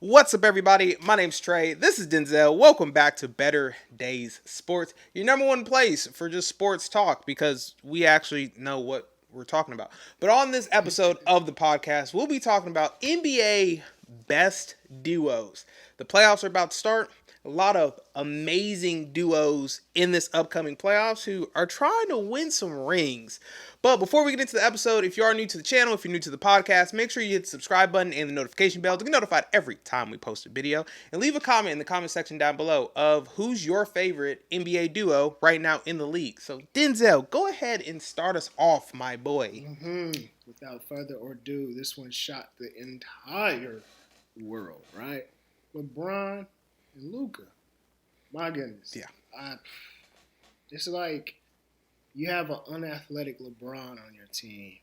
What's up, everybody? My name's Trey. This is Denzel. Welcome back to Better Days Sports, your number one place for just sports talk because we actually know what we're talking about. But on this episode of the podcast, we'll be talking about NBA best duos. The playoffs are about to start. A lot of amazing duos in this upcoming playoffs who are trying to win some rings. But before we get into the episode, if you are new to the channel, if you're new to the podcast, make sure you hit the subscribe button and the notification bell to get notified every time we post a video. And leave a comment in the comment section down below of who's your favorite NBA duo right now in the league. So Denzel, go ahead and start us off, my boy. Without further ado, this one shot the entire world, right? LeBron and Luka. My goodness. Yeah. It's like you have an unathletic LeBron on your team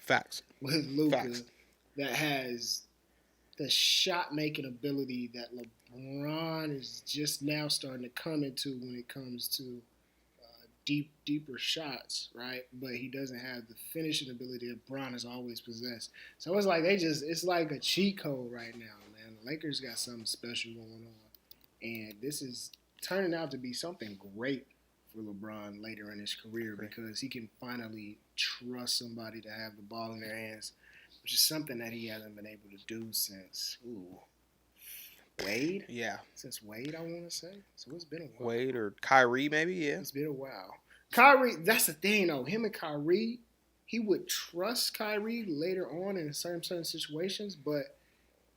Facts. with Luka Facts. that has the shot-making ability that LeBron is just now starting to come into when it comes to deeper shots, right? But he doesn't have the finishing ability that LeBron has always possessed. So it's like it's like a cheat code right now, man. The Lakers got something special going on. And this is turning out to be something great for LeBron later in his career because he can finally trust somebody to have the ball in their hands, which is something that he hasn't been able to do since Wade? Yeah. Since Wade, I want to say. So it's been a while. Wade or Kyrie, maybe, yeah. It's been a while. Kyrie, that's the thing, though. Him and Kyrie, he would trust Kyrie later on in certain situations, but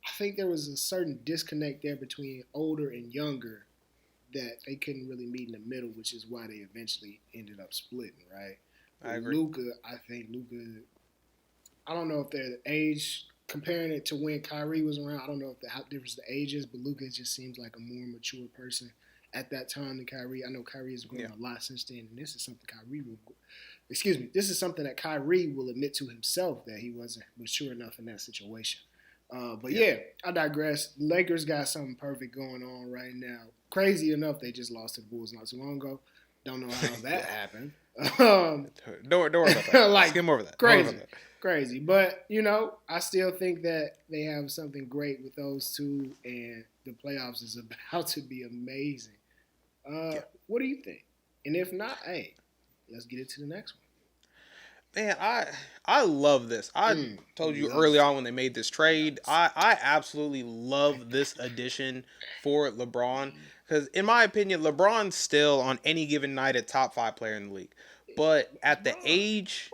I think there was a certain disconnect there between older and younger that they couldn't really meet in the middle, which is why they eventually ended up splitting, right? I agree. Luka, I don't know if they're the age, comparing it to when Kyrie was around, I don't know if how different the age is, but Luka just seems like a more mature person at that time than Kyrie. I know Kyrie has grown a lot since then, and this is something this is something that Kyrie will admit to himself that he wasn't mature enough in that situation. But I digress. Lakers got something perfect going on right now. Crazy enough, they just lost to the Bulls not too long ago. Don't know how that happened. Don't worry about that. Like, skim over that. Crazy. But, I still think that they have something great with those two, and the playoffs is about to be amazing. What do you think? And if not, hey, let's get into the next one. Man, I love this. I told you early on when they made this trade, I absolutely love this addition for LeBron because, in my opinion, LeBron's still on any given night a top 5 player in the league. But at the age,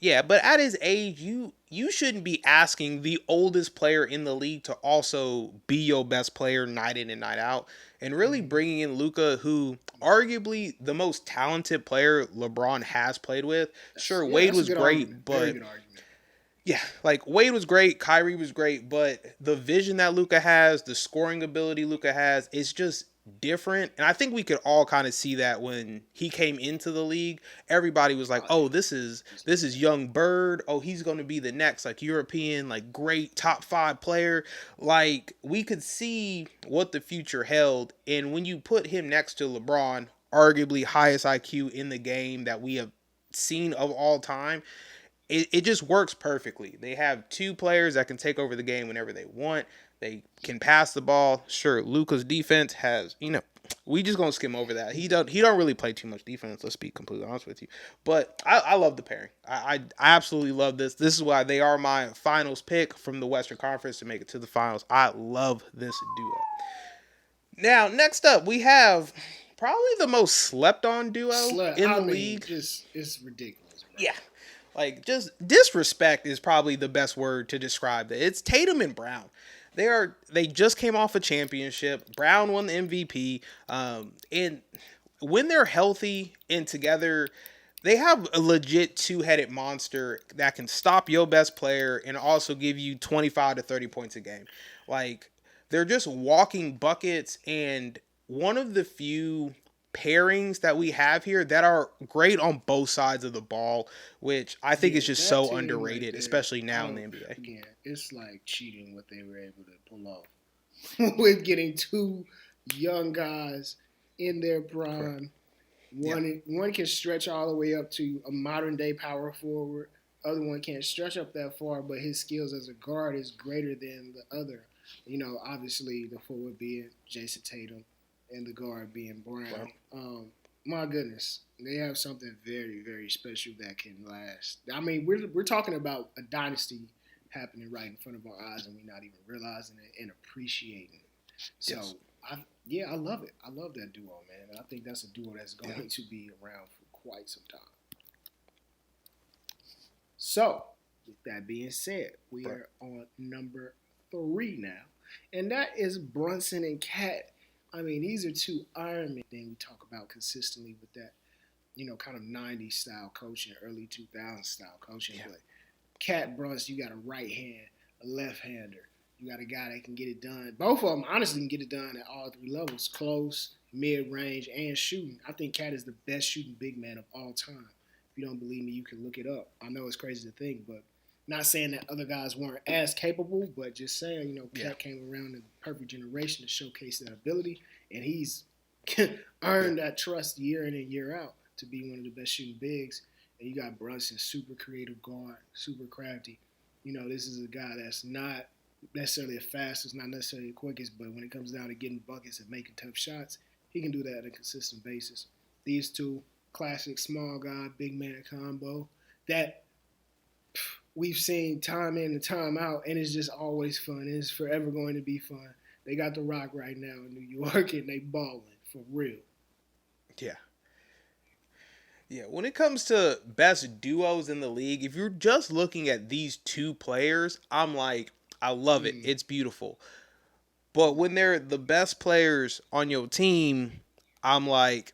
but at his age, you shouldn't be asking the oldest player in the league to also be your best player night in and night out. And really bringing in Luka, who arguably the most talented player LeBron has played with. Sure, Wade was great, but Wade was great, Kyrie was great, but the vision that Luka has, the scoring ability Luka has, is just different. And I think we could all kind of see that when he came into the league. Everybody was like, "Oh, this is young Bird. Oh, he's going to be the next European great top 5 player." We could see what the future held, and when you put him next to LeBron, arguably highest IQ in the game that we have seen of all time, it just works perfectly. They have two players that can take over the game whenever they want. They can pass the ball. Sure, Luka's defense has, we just gonna skim over that. He don't really play too much defense. Let's be completely honest with you. But I love the pairing. I absolutely love this. This is why they are my finals pick from the Western Conference to make it to the finals. I love this duo. Now, next up, we have probably the most slept on duo in the league. It's ridiculous, bro. Yeah. Just disrespect is probably the best word to describe it. It's Tatum and Brown. They just came off a championship. Brown won the MVP. And when they're healthy and together, they have a legit two-headed monster that can stop your best player and also give you 25 to 30 points a game. They're just walking buckets, and one of the few pairings that we have here that are great on both sides of the ball, which I think is just so underrated, especially now in the NBA. Yeah, it's like cheating what they were able to pull off with getting two young guys in their prime. One can stretch all the way up to a modern day power forward. Other one can't stretch up that far, but his skills as a guard is greater than the other. Obviously the forward being Jason Tatum and the guard being Brown. Right. My goodness, they have something very, very special that can last. I mean, we're talking about a dynasty happening right in front of our eyes, and we're not even realizing it and appreciating it. Yes. So, yeah, I love it. I love that duo, man. And I think that's a duo that's going to be around for quite some time. So, with that being said, we Right. are on number 3 now, and that is Brunson and Cat. I mean, these are two Iron Men we talk about consistently with that, kind of 90s style coaching, early 2000s style coaching. Yeah. But Cat Brunson, you got a right hand, a left hander. You got a guy that can get it done. Both of them honestly can get it done at all 3 levels: close, mid range, and shooting. I think Cat is the best shooting big man of all time. If you don't believe me, you can look it up. I know it's crazy to think, but not saying that other guys weren't as capable, but just saying, Cat came around in the perfect generation to showcase that ability, and he's earned that trust year in and year out to be one of the best shooting bigs. And you got Brunson, super creative guard, super crafty. This is a guy that's not necessarily the fastest, not necessarily the quickest, but when it comes down to getting buckets and making tough shots, he can do that on a consistent basis. These two, classic small guy, big man combo that we've seen time in and time out, and it's just always fun. It's forever going to be fun. They got the Rock right now in New York, and they balling for real. Yeah. Yeah, when it comes to best duos in the league, if you're just looking at these two players, I'm like, I love it. Mm. It's beautiful. But when they're the best players on your team, I'm like,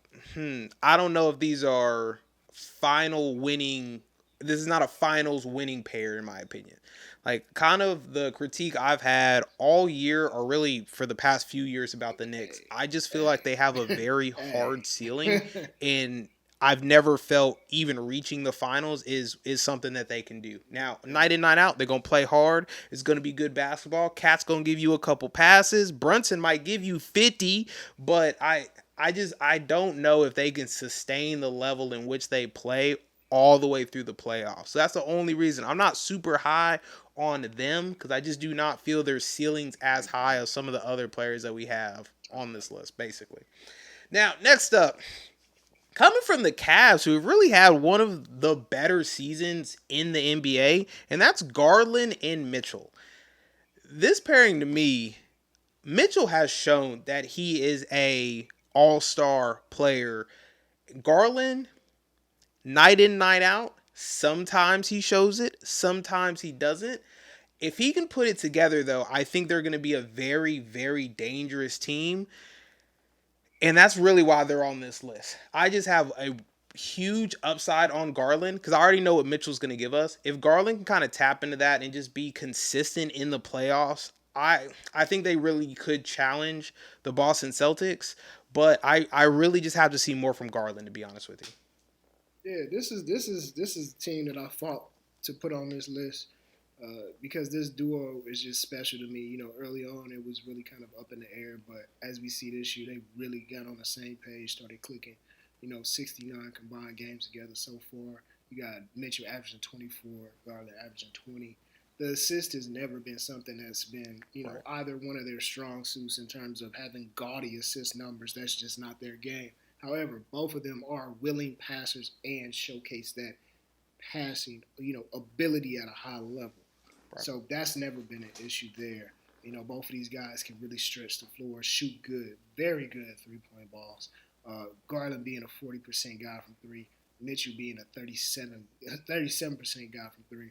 I don't know if these are final winning. This is not a finals winning pair, in my opinion. Like, kind of the critique I've had all year, or really for the past few years about the Knicks, I just feel like they have a very hard ceiling, Hey. and I've never felt even reaching the finals is something that they can do. Now, night in, night out, they're gonna play hard. It's gonna be good basketball. Cat's gonna give you a couple passes. Brunson might give you 50, but I don't know if they can sustain the level in which they play all the way through the playoffs. So that's the only reason I'm not super high on them, because I just do not feel their ceilings as high as some of the other players that we have on this list, basically. Now, next up, coming from the Cavs, who have really had one of the better seasons in the NBA, and that's Garland and Mitchell. This pairing to me, Mitchell has shown that he is a all-star player. Garland, night in, night out, sometimes he shows it, sometimes he doesn't. If he can put it together, though, I think they're going to be a very, very dangerous team. And that's really why they're on this list. I just have a huge upside on Garland because I already know what Mitchell's going to give us. If Garland can kind of tap into that and just be consistent in the playoffs, I think they really could challenge the Boston Celtics. But I really just have to see more from Garland, to be honest with you. Yeah, this is the team that I fought to put on this list because this duo is just special to me. Early on it was really kind of up in the air, but as we see this year, they really got on the same page, started clicking. 69 combined games together so far. You got Mitchell averaging 24, Garland averaging 20. The assist has never been something that's been, Right. either one of their strong suits in terms of having gaudy assist numbers. That's just not their game. However, both of them are willing passers and showcase that passing, ability at a high level. Right. So that's never been an issue there. Both of these guys can really stretch the floor, shoot good, very good at 3-point balls. Garland being a 40% guy from 3, Mitchell being a 37% guy from 3.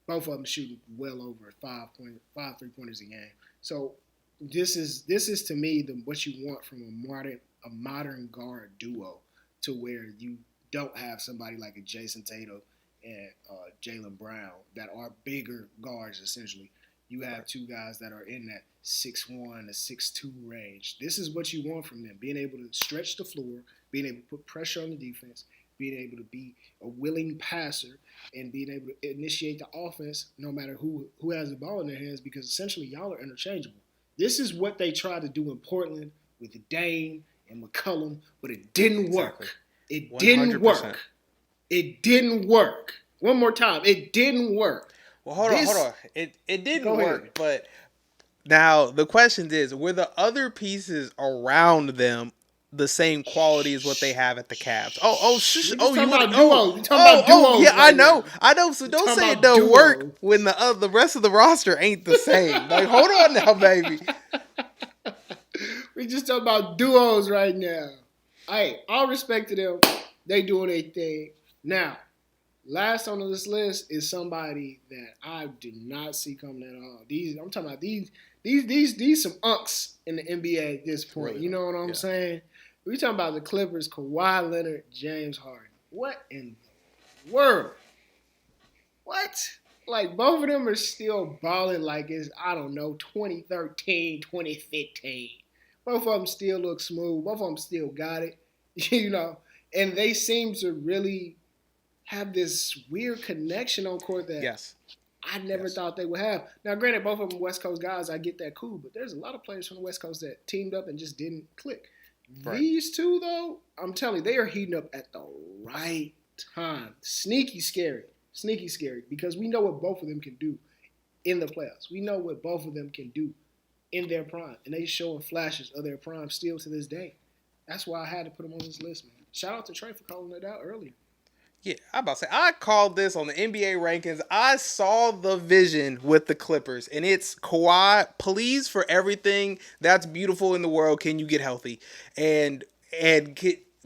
Both of them shooting well over 5 3-pointers a game. So this is to me what you want from a modern guard duo, to where you don't have somebody like a Jason Tatum and Jaylen Brown that are bigger guards essentially. You have two guys that are in that 6'1" to 6'2" range. This is what you want from them: being able to stretch the floor, being able to put pressure on the defense, being able to be a willing passer, and being able to initiate the offense no matter who has the ball in their hands, because essentially y'all are interchangeable. This is what they tried to do in Portland with Dame and McCollum, but it didn't work. Exactly. It didn't work. It didn't work. One more time, it didn't work. Well, hold on. It didn't work, but Now the question is, were the other pieces around them the same quality as what they have at the Cavs? We're just Oh, you talking want about oh, duos. We're talking about yeah, duos right now. I know. So We're don't talking say it about don't work duos. when the rest of the roster ain't the same. Like, hold on now, baby. We just talking about duos right now. Hey, all respect to them. They doing their thing. Now, last on this list is somebody that I did not see coming at all. I'm talking about these some unks in the NBA at this point. Really You know don't. what I'm Yeah. saying? We talking about the Clippers, Kawhi Leonard, James Harden. What in the world? What? Like, both of them are still balling like it's, I don't know, 2013, 2015. Both of them still look smooth. Both of them still got it, you know. And they seem to really have this weird connection on court that Yes. I never thought they would have. Now, granted, both of them West Coast guys, I get that cool, but there's a lot of players from the West Coast that teamed up and just didn't click. Right. These two, though, I'm telling you, they are heating up at the right time. Sneaky scary. Sneaky scary because we know what both of them can do in the playoffs. We know what both of them can do in their prime, and they showing flashes of their prime still to this day. That's why I had to put them on this list, man. Shout out to Trey for calling it out earlier. Yeah, I'm about to say, I called this on the NBA rankings. I saw the vision with the Clippers, and it's Kawhi, please, for everything that's beautiful in the world, can you get healthy? And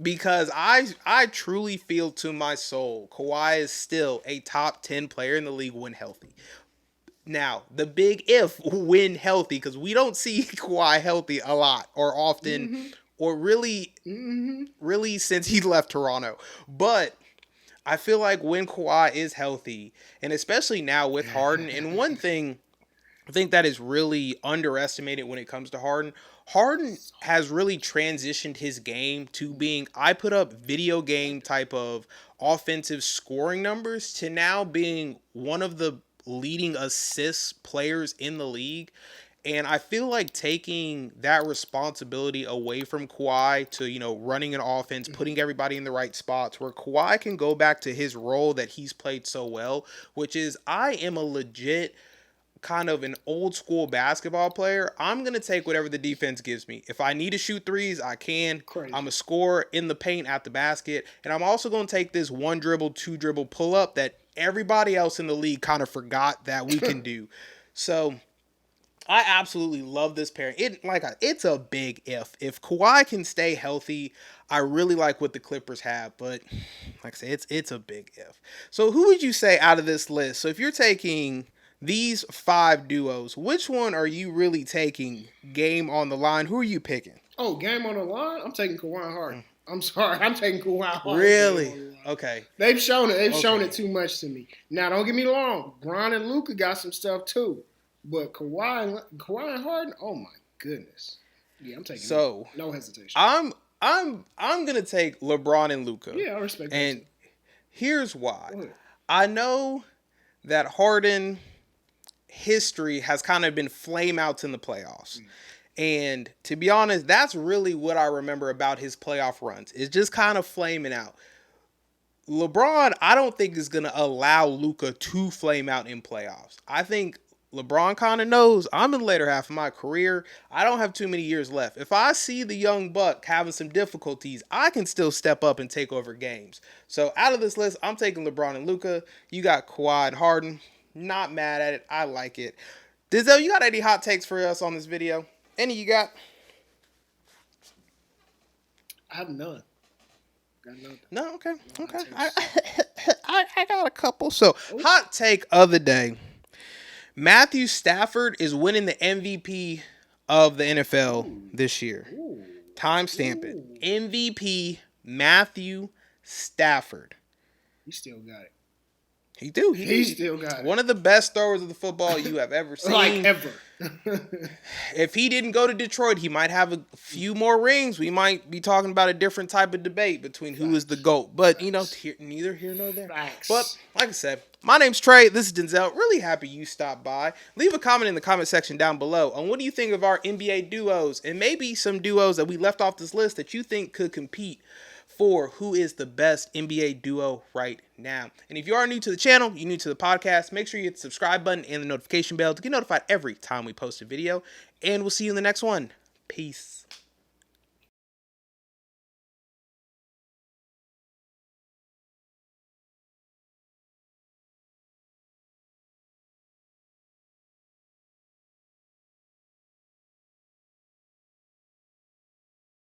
because I truly feel to my soul, Kawhi is still a top 10 player in the league when healthy. Now, the big if, when healthy, because we don't see Kawhi healthy a lot or often, or really since he left Toronto. But I feel like when Kawhi is healthy, and especially now with Harden, and one thing I think that is really underestimated when it comes to Harden, Harden has really transitioned his game to being, I put up video game type of offensive scoring numbers, to now being one of the leading assist players in the league. And I feel like taking that responsibility away from Kawhi to, running an offense, putting everybody in the right spots, where Kawhi can go back to his role that he's played so well, which is, I am a legit kind of an old school basketball player. I'm going to take whatever the defense gives me. If I need to shoot threes, I can. Crazy. I'm a scorer in the paint at the basket. And I'm also going to take this one dribble, two dribble pull up that everybody else in the league kind of forgot that we can do. So I absolutely love this pairing. It's a big if. If Kawhi can stay healthy, I really like what the Clippers have. But like I said, it's a big if. So who would you say out of this list? So if you're taking these 5 duos, which one are you really taking game on the line? Who are you picking? Oh, game on the line? I'm taking Kawhi Harden. I'm sorry. I'm taking Kawhi Harden. Really? Okay. They've shown it. They've shown it too much to me. Now, don't get me wrong. Bron and Luka got some stuff too. But Kawhi and Harden, oh my goodness. Yeah, I'm taking it. No hesitation. I'm gonna take LeBron and Luka. Yeah, I respect that. And here's why. I know that Harden history has kind of been flame outs in the playoffs. And to be honest, that's really what I remember about his playoff runs. It's just kind of flaming out. LeBron, I don't think is going to allow Luka to flame out in playoffs. I think LeBron kind of knows I'm in the later half of my career. I don't have too many years left. If I see the young buck having some difficulties, I can still step up and take over games. So out of this list, I'm taking LeBron and Luka. You got Kawhi and Harden. Not mad at it. I like it. Dizelle, you got any hot takes for us on this video? Any you got? I have none. Got nothing. No? Okay. I got a couple. So, hot take of the day. Matthew Stafford is winning the MVP of the NFL this year. Timestamp it. MVP Matthew Stafford. He still got it. He do. He still got it. One of the best throwers of the football you have ever seen. Like ever. If he didn't go to Detroit, he might have a few more rings. We might be talking about a different type of debate between who is the GOAT. But, neither here nor there. Facts. But, like I said, my name's Trey. This is Denzel. Really happy you stopped by. Leave a comment in the comment section down below on what do you think of our NBA duos and maybe some duos that we left off this list that you think could compete for who is the best NBA duo right now. And if you are new to the channel, you're new to the podcast, make sure you hit the subscribe button and the notification bell to get notified every time we post a video. And we'll see you in the next one. Peace.